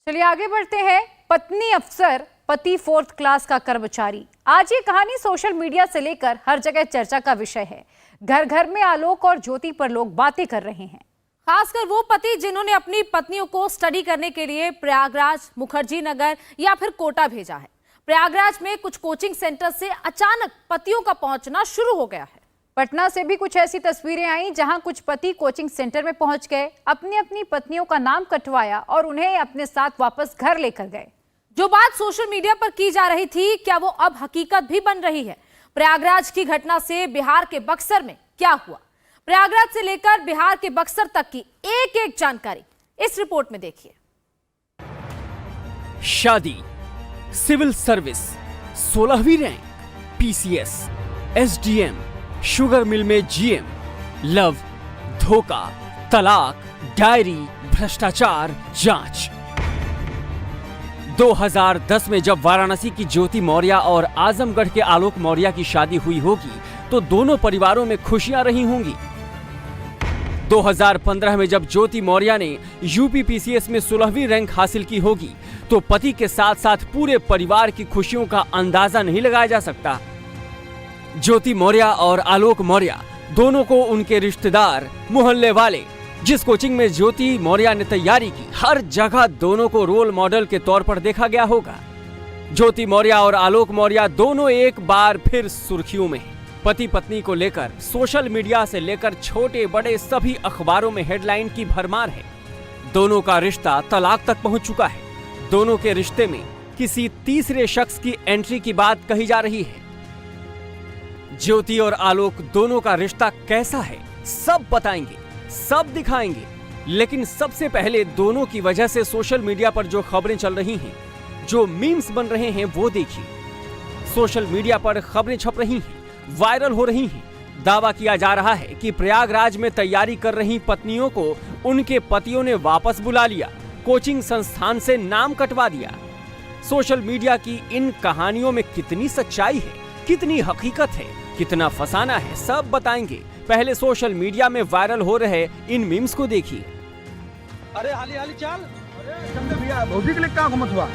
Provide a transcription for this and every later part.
चलिए आगे बढ़ते हैं। पत्नी अफसर, पति 4th क्लास का कर्मचारी। आज ये कहानी सोशल मीडिया से लेकर हर जगह चर्चा का विषय है। घर घर में आलोक और ज्योति पर लोग बातें कर रहे हैं। खासकर वो पति जिन्होंने अपनी पत्नियों को स्टडी करने के लिए प्रयागराज, मुखर्जी नगर या फिर कोटा भेजा है। प्रयागराज में कुछ कोचिंग सेंटर से अचानक पतियों का पहुंचना शुरू हो गया है। पटना से भी कुछ ऐसी तस्वीरें आई जहां कुछ पति कोचिंग सेंटर में पहुंच गए, अपनी अपनी पत्नियों का नाम कटवाया और उन्हें अपने साथ वापस घर लेकर गए। जो बात सोशल मीडिया पर की जा रही थी, क्या वो अब हकीकत भी बन रही है? प्रयागराज की घटना से बिहार के बक्सर में क्या हुआ? प्रयागराज से लेकर बिहार के बक्सर तक की एक एक जानकारी इस रिपोर्ट में देखिए। शादी, सिविल सर्विस, 16वीं rank, PCS, SDM, sugar mill में जीएम, लव, धोखा, तलाक, डायरी, भ्रष्टाचार, जांच। 2010 में जब वाराणसी की ज्योति मौर्य और आजमगढ़ के आलोक मौर्य की शादी हुई होगी तो दोनों परिवारों में खुशियां रही होंगी। 2015 में जब ज्योति मौर्य ने यूपी पीसीएस में 16वीं रैंक हासिल की होगी तो पति के साथ साथ पूरे परिवार की खुशियों का अंदाजा नहीं लगाया जा सकता। ज्योति मौर्य और आलोक मौर्य दोनों को उनके रिश्तेदार, मोहल्ले वाले, जिस कोचिंग में ज्योति मौर्य ने तैयारी की, हर जगह दोनों को रोल मॉडल के तौर पर देखा गया होगा। ज्योति मौर्य और आलोक मौर्य दोनों एक बार फिर सुर्खियों में हैं। पति पत्नी को लेकर सोशल मीडिया से लेकर छोटे बड़े सभी अखबारों में हेडलाइन की भरमार है। दोनों का रिश्ता तलाक तक पहुंच चुका है। दोनों के रिश्ते में किसी तीसरे शख्स की एंट्री की बात कही जा रही है। ज्योति और आलोक दोनों का रिश्ता कैसा है सब बताएंगे, सब दिखाएंगे। लेकिन सबसे पहले दोनों की वजह से सोशल मीडिया पर जो खबरें चल रही हैं, जो मीम्स बन रहे हैं वो देखिए। सोशल मीडिया पर खबरें छप रही हैं, वायरल हो रही हैं। दावा किया जा रहा है कि प्रयागराज में तैयारी कर रही पत्नियों को उनके पतियों ने वापस बुला लिया, कोचिंग संस्थान से नाम कटवा दिया। सोशल मीडिया की इन कहानियों में कितनी सच्चाई है, कितनी हकीकत है, कितना फसाना है, सब बताएंगे। पहले सोशल मीडिया में वायरल हो रहे इन मीम्स को देखिए। अरे हाली हाली चल, अरे भैया भौजी के लिए क्या घूमत हुआ?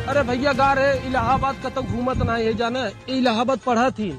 अरे भैया गा रहे इलाहाबाद का तो घूमत ना है, जाना इलाहाबाद पढ़ा थी।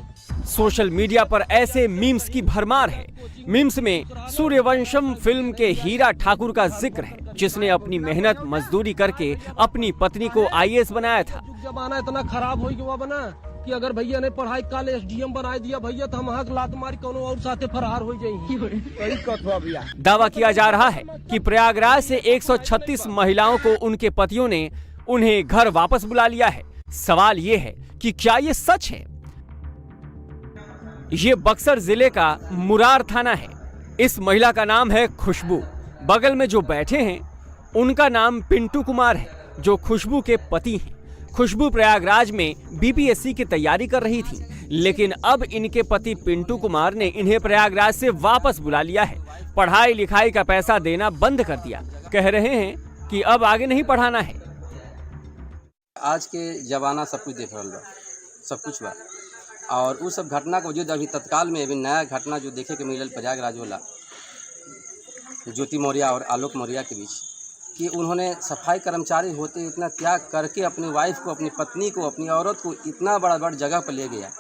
सोशल मीडिया पर ऐसे मीम्स की भरमार है। मीम्स में सूर्यवंशम फिल्म के हीरा ठाकुर का जिक्र है, जिसने अपनी मेहनत मजदूरी करके अपनी पत्नी को आईएएस बनाया था। जमाना इतना खराब हो गया बना कि अगर भैया ने पढ़ाई काले एसडीएम बना दिया भैया तो हम हक लात मारी कोनो और साथे फरार हो जाएंगे। दावा किया जा रहा है कि प्रयागराज से 136 महिलाओं को उनके पतियों ने उन्हें घर वापस बुला लिया है। सवाल ये है कि क्या ये सच है? ये बक्सर जिले का मुरार थाना है। इस महिला का नाम है खुशबू। बगल में जो बैठे हैं उनका नाम पिंटू कुमार है, जो खुशबू के पति हैं। खुशबू प्रयागराज में बीपीएससी की तैयारी कर रही थी, लेकिन अब इनके पति पिंटू कुमार ने इन्हें प्रयागराज से वापस बुला लिया है। पढ़ाई लिखाई का पैसा देना बंद कर दिया। कह रहे हैं कि अब आगे नहीं पढ़ाना है। आज के जमाना सब कुछ देख रहा, सब कुछ बा, और उस सब घटना को जो अभी तत्काल में अभी नया घटना जो देखे के मिलल प्रयागराज वाला ज्योति मौर्य और आलोक मौर्य के बीच, कि उन्होंने सफाई कर्मचारी होते इतना त्याग करके अपनी वाइफ को, अपनी पत्नी को, अपनी औरत को इतना बड़ा जगह पर ले गया,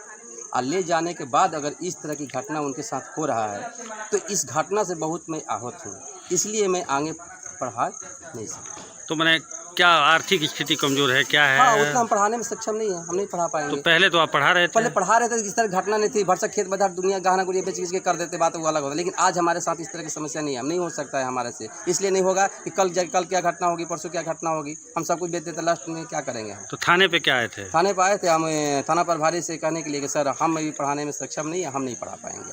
और ले जाने के बाद अगर इस तरह की घटना उनके साथ हो रहा है तो इस घटना से बहुत मैं आहत हूँ। इसलिए मैं आगे पढ़ा नहीं सकता। तो मैंने क्या आर्थिक स्थिति कमजोर है, क्या है? हाँ, उतना हम पढ़ाने में सक्षम नहीं है, हम नहीं पढ़ा पाएंगे। तो पहले तो आप पढ़ा रहे थे? पहले पढ़ा रहे थे, इस तरह घटना नहीं थी। भरसक खेत बाजार दुनिया गहना गुड़िया बेच के कर देते, बात वो अलग होता। लेकिन आज हमारे साथ इस तरह की समस्या नहीं है, हम नहीं हो सकता है हमारे से। इसलिए नहीं होगा कि कल क्या घटना होगी, परसों क्या घटना होगी, हम सब कुछ बेच देते, लास्ट में क्या करेंगे? तो थाने पे क्या आए थे? थाने पर आए थे हम, थाना प्रभारी से कहने के लिए कि सर हम अभी पढ़ाने में सक्षम नहीं है, हम नहीं पढ़ा पाएंगे।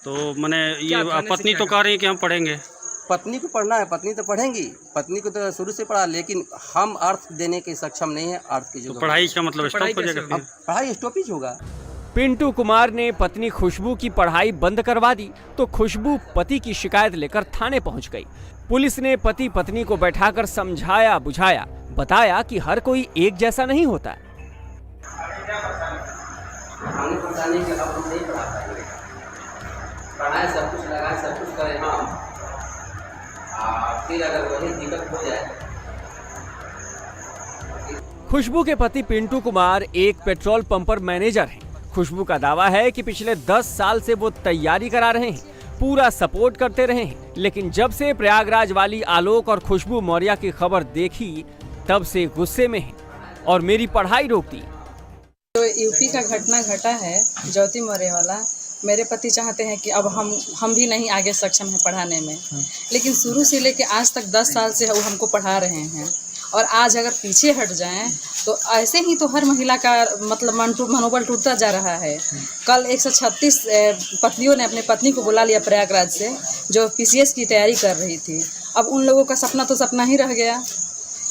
तो मैंने ये पत्नी तो कह रही है कि हम पढ़ेंगे। पत्नी को पढ़ना है, पत्नी तो पढ़ेंगी, पत्नी को तो शुरू से पढ़ा, लेकिन हम अर्थ देने के सक्षम नहीं है। अर्थ की जो पढ़ाई का मतलब स्टॉप हो जाएगा, पढ़ाई स्टॉपेज होगा। पिंटू कुमार ने पत्नी खुशबू की पढ़ाई बंद करवा दी तो खुशबू पति की शिकायत लेकर थाने पहुंच गई। पुलिस ने पति पत्नी को बैठाकर समझाया बुझाया, बताया कि हर कोई एक जैसा नहीं होता। पढ़ाए सब कुछ लगाए, सब कुछ करें, हाँ, फिर अगर वही दिक्कत हो जाए खुशबू के पति पिंटू कुमार एक पेट्रोल पंप पर मैनेजर हैं। खुशबू का दावा है कि पिछले 10 साल से वो तैयारी करा रहे हैं, पूरा सपोर्ट करते रहे हैं, लेकिन जब से प्रयागराज वाली आलोक और खुशबू मौर्य की खबर देखी तब से गुस्से में हैं और मेरी पढ़ाई रोक दी। जो यूपी का घटना घटा है ज्योति मौर्य वाला, मेरे पति चाहते हैं कि अब हम भी नहीं आगे सक्षम हैं पढ़ाने में, लेकिन शुरू से लेके आज तक 10 साल से वो हमको पढ़ा रहे हैं और आज अगर पीछे हट जाएं तो ऐसे ही तो हर महिला का मतलब मनोबल टूटता जा रहा है। कल 136 पत्नियों ने अपने पत्नी को बुला लिया प्रयागराज से, जो पीसीएस की तैयारी कर रही थी। अब उन लोगों का सपना तो सपना ही रह गया।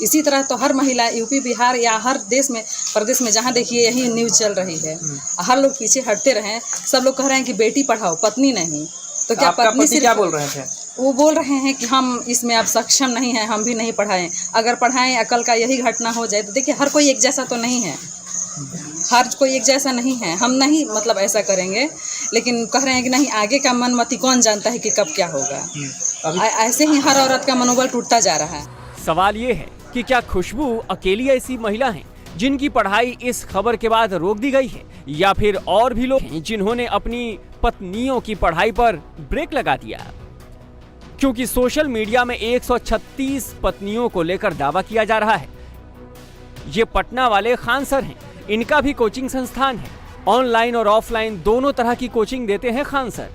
इसी तरह तो हर महिला यूपी बिहार या हर देश में प्रदेश में जहाँ देखिए यही न्यूज़ चल रही है। हर लोग पीछे हटते रहे, सब लोग कह रहे हैं कि बेटी पढ़ाओ पत्नी नहीं। तो क्या पत्नी से क्या बोल रहे थे? वो बोल रहे हैं कि हम इसमें अब सक्षम नहीं हैं, हम भी नहीं पढ़ाएं। अगर पढ़ाएं अकल का यही घटना हो जाए तो देखिए हर कोई एक जैसा तो नहीं है, हर कोई एक जैसा नहीं है। हम नहीं मतलब ऐसा करेंगे, लेकिन कह रहे हैं कि नहीं, आगे का मनमति कौन जानता है कि कब क्या होगा। ऐसे ही हर औरत का मनोबल टूटता जा रहा है। सवाल ये है कि क्या खुशबू अकेली ऐसी महिला हैं जिनकी पढ़ाई इस खबर के बाद रोक दी गई है, या फिर और भी लोग हैं जिन्होंने अपनी पत्नियों की पढ़ाई पर ब्रेक लगा दिया? क्योंकि सोशल मीडिया में 136 पत्नियों को लेकर दावा किया जा रहा है। ये पटना वाले खान सर हैं, इनका भी कोचिंग संस्थान है। ऑनलाइन और ऑफलाइन दोनों तरह की कोचिंग देते हैं खान सर।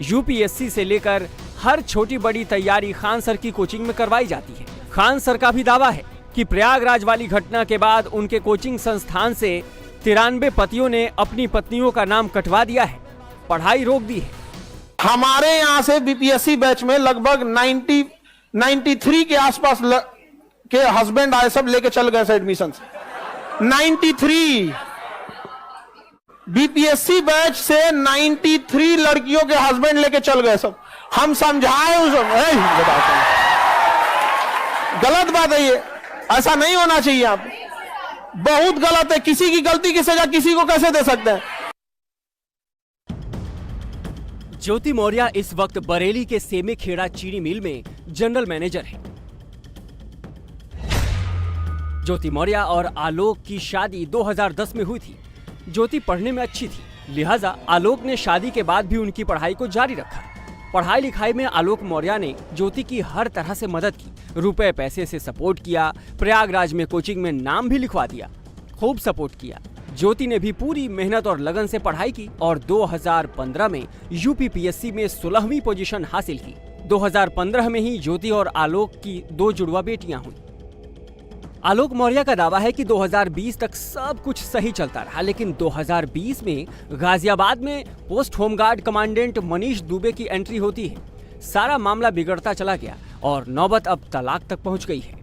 यूपीएससी से लेकर हर छोटी बड़ी तैयारी खान सर की कोचिंग में करवाई जाती है। खान सर का भी दावा है कि प्रयागराज वाली घटना के बाद उनके कोचिंग संस्थान से 93 पतियों ने अपनी पत्नियों का नाम कटवा दिया है, पढ़ाई रोक दी है। हमारे यहाँ से बीपीएससी बैच में लगभग 93 के आसपास के हस्बैंड आए, सब लेके चल गए एडमिशन से। 93 बीपीएससी बैच से 93 लड़कियों के हस्बैंड लेके चल गए सब। हम समझाए उस गलत बात है, ये ऐसा नहीं होना चाहिए। आप बहुत गलत है, किसी की गलती की सजा किसी को कैसे दे सकते हैं? ज्योति मौर्य इस वक्त बरेली के सेमे खेड़ा चीनी मिल में जनरल मैनेजर हैं। ज्योति मौर्य और आलोक की शादी 2010 में हुई थी। ज्योति पढ़ने में अच्छी थी, लिहाजा आलोक ने शादी के बाद भी उनकी पढ़ाई को जारी रखा। पढ़ाई लिखाई में आलोक मौर्य ने ज्योति की हर तरह से मदद की, रुपए पैसे से सपोर्ट किया, प्रयागराज में कोचिंग में नाम भी लिखवा दिया, खूब सपोर्ट किया। ज्योति ने भी पूरी मेहनत और लगन से पढ़ाई की और 2015 में यूपीपीएससी में 16वीं पोजीशन हासिल की। 2015 में ही ज्योति और आलोक की 2 जुड़वा बेटियां हुई। आलोक मौर्य का दावा है कि 2020 तक सब कुछ सही चलता रहा, लेकिन 2020 में गाजियाबाद में post home guard commandant Manish Dubey की एंट्री होती है। सारा मामला बिगड़ता चला गया और नौबत अब तलाक तक पहुंच गई है।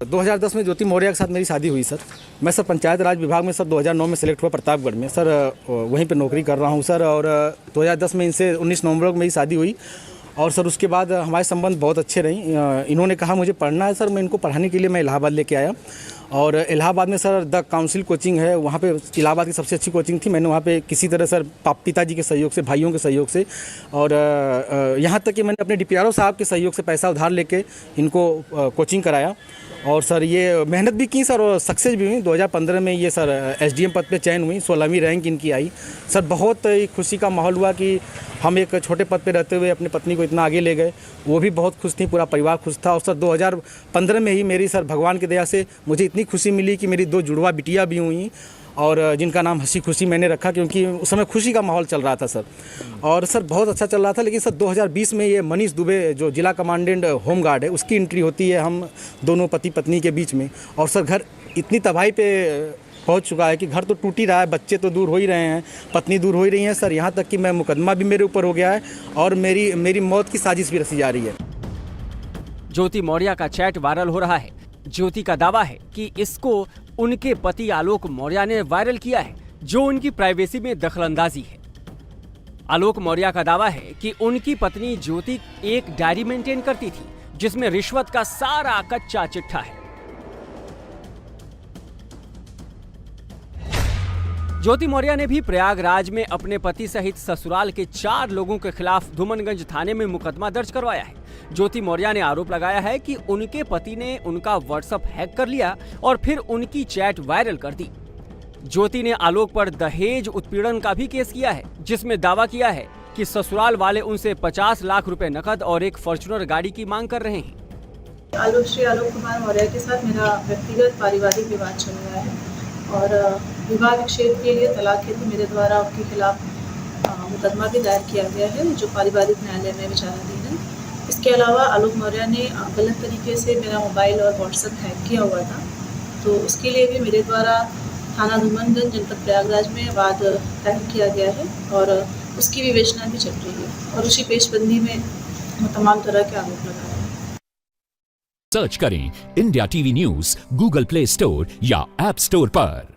2010 में ज्योति मौर्य के साथ मेरी शादी हुई सर। मैं सर पंचायत राज विभाग में सर 2009 में सिलेक्ट हुआ प्रतापगढ़ में सर, वहीं पे नौकरी कर रहा हूँ सर। और 2010 में इनसे 19 नवंबर को मेरी शादी हुई और सर उसके बाद हमारे संबंध बहुत अच्छे रहे। इन्होंने कहा मुझे पढ़ना है सर, मैं इनको पढ़ाने के लिए मैं इलाहाबाद लेके आया और इलाहाबाद में सर द काउंसिल कोचिंग है, वहाँ पे इलाहाबाद की सबसे अच्छी कोचिंग थी। मैंने वहाँ पे किसी तरह सर पिताजी के सहयोग से, भाइयों के सहयोग से और यहाँ तक कि मैंने अपने डीपीआरओ साहब के सहयोग से पैसा उधार लेके इनको कोचिंग कराया और सर ये मेहनत भी की सर और सक्सेस भी हुई। 2015 में ये सर एसडीएम पद पे चयन हुई, 16वीं रैंक इनकी आई। सर बहुत खुशी का माहौल हुआ कि हम एक छोटे पद पे रहते हुए अपनी पत्नी को इतना आगे ले गए। वो भी बहुत खुश थी, पूरा परिवार खुश था। और सर 2015 में ही मेरी सर भगवान की दया से मुझे इतनी खुशी मिली कि मेरी 2 जुड़वा बिटिया भी हुई और जिनका नाम हंसी खुशी मैंने रखा, क्योंकि उस समय खुशी का माहौल चल रहा था सर। और सर बहुत अच्छा चल रहा था। लेकिन सर 2020 में ये मनीष दुबे जो जिला कमांडेंट होमगार्ड है, उसकी एंट्री होती है हम दोनों पति पत्नी के बीच में। और सर घर इतनी तबाही पे पहुंच चुका है कि घर तो टूट ही रहा है, बच्चे तो दूर हो ही रहे हैं, पत्नी दूर हो ही रही है सर। यहाँ तक कि मैं मुकदमा भी मेरे ऊपर हो गया है और मेरी मौत की साजिश भी रची जा रही है। ज्योति मौर्य का चैट वायरल हो रहा है। ज्योति का दावा है कि इसको उनके पति आलोक मौर्य ने वायरल किया है, जो उनकी प्राइवेसी में दखलंदाजी है। आलोक मौर्य का दावा है कि उनकी पत्नी ज्योति एक डायरी मेंटेन करती थी जिसमें रिश्वत का सारा कच्चा चिट्ठा है। ज्योति मौर्य ने भी प्रयागराज में अपने पति सहित ससुराल के 4 लोगों के खिलाफ धुमनगंज थाने में मुकदमा दर्ज करवाया है। ज्योति मौर्य ने आरोप लगाया है कि उनके पति ने उनका व्हाट्सएप हैक कर लिया और फिर उनकी चैट वायरल कर दी। ज्योति ने आलोक पर दहेज उत्पीड़न का भी केस किया है, जिसमें दावा किया है कि ससुराल वाले उनसे 50 लाख रुपए नकद और एक फॉर्च्यूनर गाड़ी की मांग कर रहे हैं। श्री आलोक कुमार मौर्य के साथ मेरा व्यक्तिगत पारिवारिक विवाद चल रहा है और विवाह विच्छेद के लिए तलाक हेतु मेरे द्वारा उनके खिलाफ मुकदमा भी दायर किया गया है, जो पारिवारिक न्यायालय में विचाराधीन है। इसके अलावा आलोक मौर्य ने गलत तरीके से मेरा मोबाइल और व्हाट्सएप हैक किया हुआ था, तो उसके लिए भी मेरे द्वारा थाना धूमनगंज जनपद प्रयागराज में वाद दायर किया गया है और उसकी विवेचना भी चल रही है और उसी पेशबंदी में तमाम तरह के आरोप लगा रहे हैं। सर्च करें India TV news Google play store या ऐप स्टोर पर।